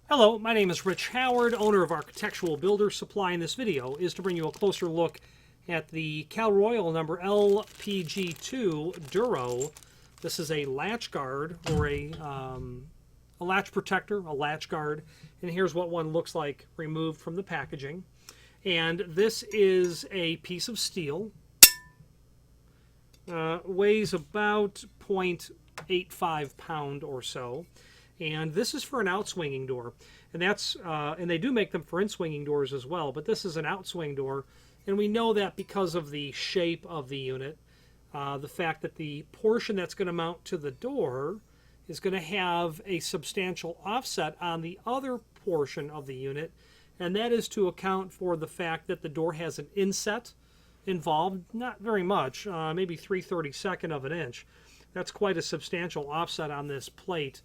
Hello, my name is Rich Howard, owner of Architectural Builder Supply, and this video is to bring you a closer look at the Cal Royal number LPG2 Duro. This is a latch guard, or a latch protector, a latch guard, and here's what one looks like removed from the packaging. And this is a piece of steel, weighs about 0.85 pound or so. And this is for an outswinging door, and and they do make them for in-swinging doors as well, but this is an outswing door, and we know that because of the shape of the unit, the fact that the portion that's going to mount to the door is going to have a substantial offset on the other portion of the unit, and that is to account for the fact that the door has an inset involved, not very much, maybe 3/32 of an inch. That's quite a substantial offset on this plate.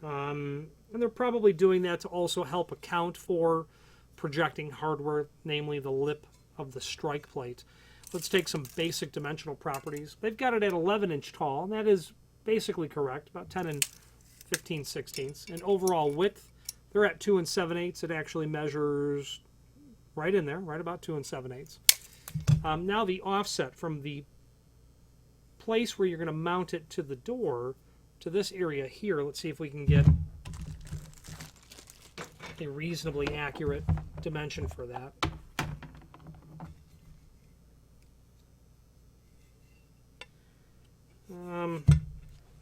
And they're probably doing that to also help account for projecting hardware, namely the lip of the strike plate. Let's take some basic dimensional properties. They've got it at 11-inch tall, and that is basically correct, about 10 and 15/16. And overall width, they're at 2 7/8. It actually measures right in there, right about 2 7/8. Now the offset from the place where you're going to mount it to the door to this area here. Let's see if we can get a reasonably accurate dimension for that.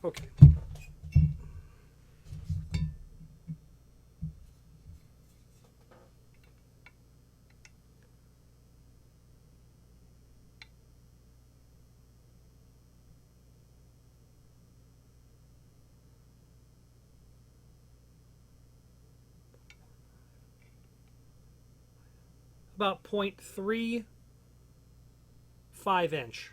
Okay. About 0.35 inch.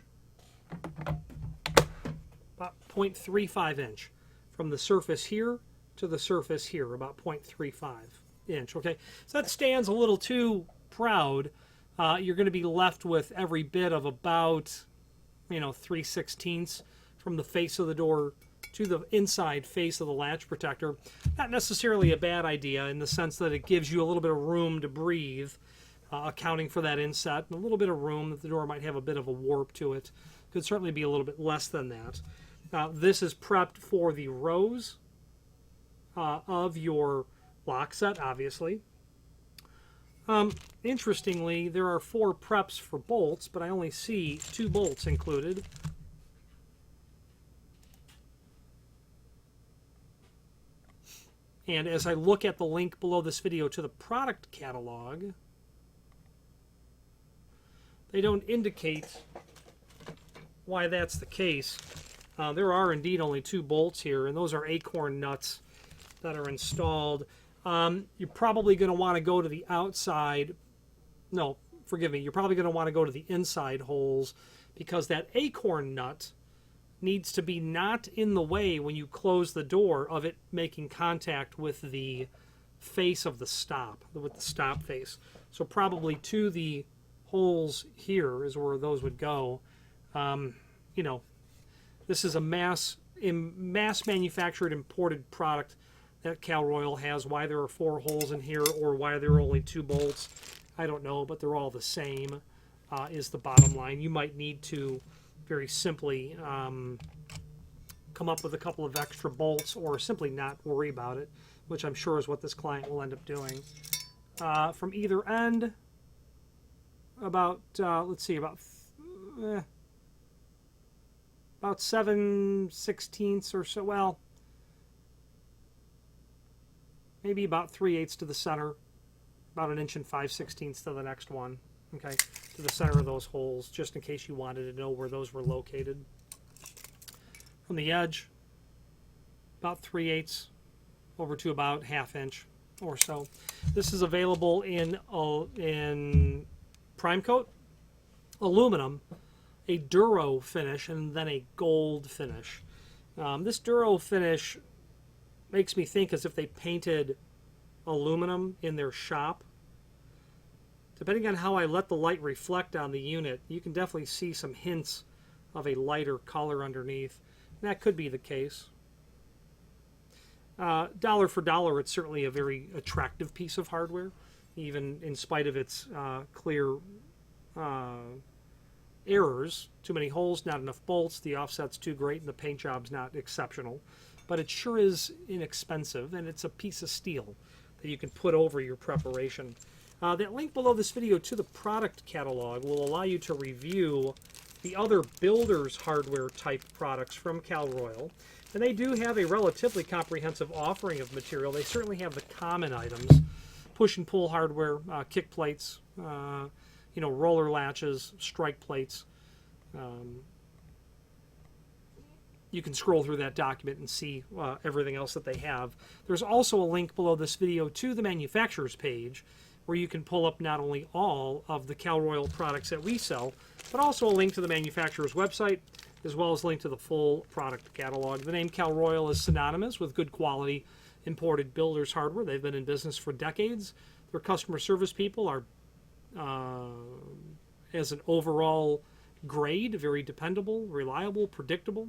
About 0.35 inch from the surface here to the surface here, about 0.35 inch. Okay, so that stands a little too proud. You're going to be left with every bit of about, 3/16 from the face of the door to the inside face of the latch protector. Not necessarily a bad idea in the sense that it gives you a little bit of room to breathe. Accounting for that inset, and a little bit of room that the door might have a bit of a warp to it. Could certainly be a little bit less than that. This is prepped for the rows of your lock set, obviously. Interestingly, there are 4 preps for bolts, but I only see 2 bolts included. And as I look at the link below this video to the product catalog, they don't indicate why that's the case. There are indeed only 2 bolts here, and those are acorn nuts that are installed. You're probably going to want to go to the outside. No, forgive me. You're probably going to want to go to the inside holes because that acorn nut needs to be not in the way when you close the door of it making contact with the face of the stop, with the stop face. So probably to the holes here is where those would go. This is a mass manufactured imported product that Cal Royal has. Why there are 4 holes in here or why there are only 2 bolts, I don't know, but they're all the same is the bottom line. You might need to very simply come up with a couple of extra bolts or simply not worry about it, which I'm sure is what this client will end up doing. From either end, about let's see, about 7/16 or so. Well, maybe about 3/8 to the center, about 1 5/16 inch to the next one. Okay, to the center of those holes, just in case you wanted to know where those were located. From the edge, about 3/8 over to about 1/2 inch or so. This is available in prime coat, aluminum, a Duro finish, and then a gold finish. This Duro finish makes me think as if they painted aluminum in their shop. Depending on how I let the light reflect on the unit, you can definitely see some hints of a lighter color underneath. And that could be the case. dollar for dollar, it's certainly a very attractive piece of hardware, even in spite of its clear errors. Too many holes, not enough bolts, the offset's too great, and the paint job's not exceptional. But it sure is inexpensive, and it's a piece of steel that you can put over your preparation. That link below this video to the product catalog will allow you to review the other builder's hardware type products from Cal-Royal. And they do have a relatively comprehensive offering of material. They certainly have the common items: push and pull hardware, kick plates, roller latches, strike plates. You can scroll through that document and see everything else that they have. There's also a link below this video to the manufacturer's page, where you can pull up not only all of the Cal-Royal products that we sell, but also a link to the manufacturer's website, as well as a link to the full product catalog. The name Cal-Royal is synonymous with good quality imported builder's hardware. They've been in business for decades. Their customer service people are, as an overall grade, very dependable, reliable, predictable.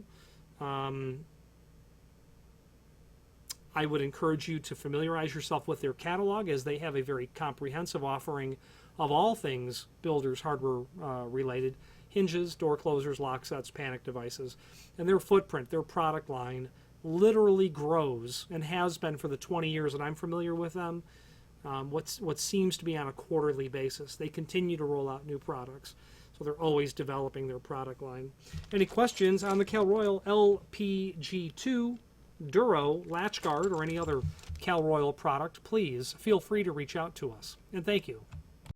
I would encourage you to familiarize yourself with their catalog, as they have a very comprehensive offering of all things builder's hardware related: hinges, door closers, lock sets, panic devices. And their footprint, their product line, literally grows, and has been for the 20 years that I'm familiar with them, what seems to be on a quarterly basis. They continue to roll out new products, so they're always developing their product line. Any questions on the Cal-Royal LPG2, Duro, Latch Guard, or any other Cal-Royal product, please feel free to reach out to us. And thank you.